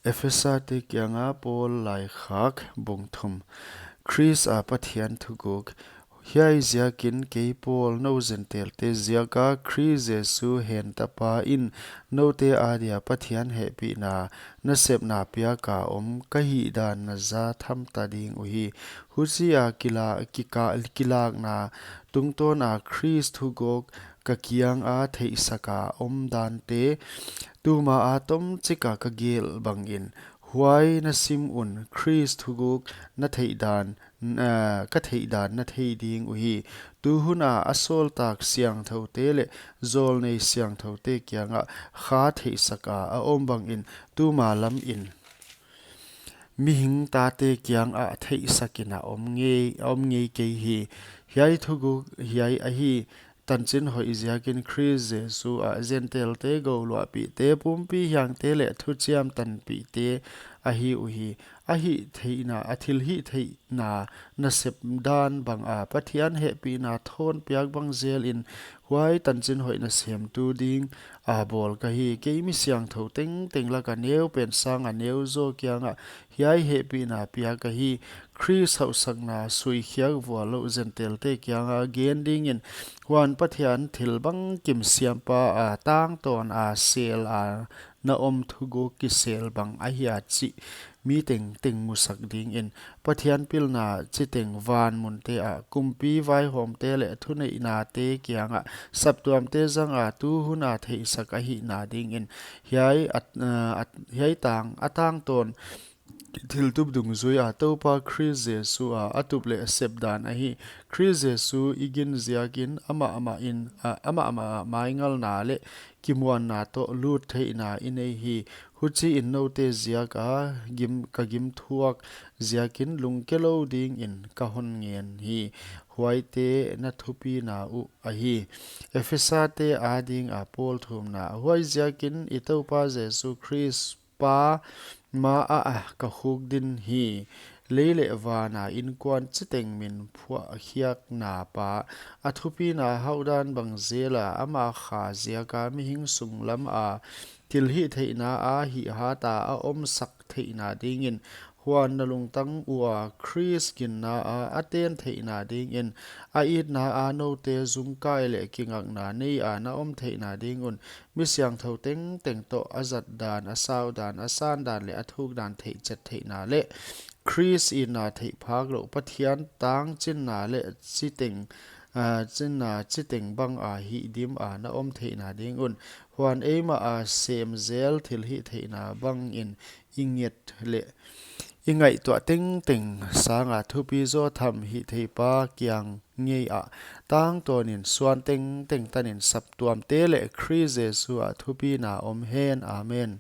Ephesate kyanga Paul lai khak bungthum Chris a Pathian thuguk hiai ziakin ke Paul no zentel te ziaka Chris Jesu hen tapa in no te adia Pathian he pi na sep na pia ka ka hi dan na za tham ta ding uhi husia kilak na tungton a Chris thugok ka kiang a thei saka dan te tuma atom chika ka gel bangin huai na sim un Christ huguk na theidan ka theidan na thei ding uhi tu huna asol tak siang tho te le zol nei siang tho te kyanga kha thei saka a om bangin tu ma lam in mi hing ta te kyang a thei sakina om nge ke hi hiai thugu hiai a hi tanchin hoi ziakin Chris Jesu a zentel te go lo pi te pumpi hyang te le thu chiam tan pi te a hi uhi a hi theina a thil hi theina na sep dan bang a pathian he pi na thon piak bang zel in huai tanchin hoi na sem tu ding a bol ka hi ke mi siang tho teng la ka neu pen sang a neu zo kyanga hiai he pi na pia ka hi Chris hau sang na sui khiak wa lo zentel te kyanga gen ding in huan pathian thil bang kim siam pa a tang ton a sel a na om thugo ki sel bang a hi a chi mi teng musak ding in pathian pil na chi teng van mun te a kumpi vai hom te le thunei na te kyanga saptuam te zang a tu huna thei sak a hi na ding in hiai atang ton thil tup dung zui a topa Chris Jesu a atup le sep dan a hi Chris Jesu igin ziakin ama maingal na le kimwan na to lut thei na inei hi huchi in no te ziaka gim thuak ziakin lungkelo ding in ka hon ngen hi huai te na thupi na u a hi Ephesate ading a Paul thum na huai ziakin itopa Jesu Chris pa ma ka huk din hi leile wana in kwan chiteng min phua khiak na pa athupi na haudan bang zela ama kha ziaka mi hing sunglam a til hi theina a hi ha ta a om sak theina dingin huan na lungtang uwa Chris kin na a aten theina ding in a it na a no te zum kai le kingak na nei a na om theina ding un mi siang tho teng to azat dan a sau dan a san dan le athuk dan thei chat theina le Chris in na thei phak lo pathian tang chin na le chiteng bang a hi dim a na om theina ding un huan ema a sem zel thil hi theina bang in inget le ingai to teng sanga thupi zo tham hi theipa kyang ngei a tang tonin suan teng tanin sap tuam te le Chris Jesu a thupi na om hen amen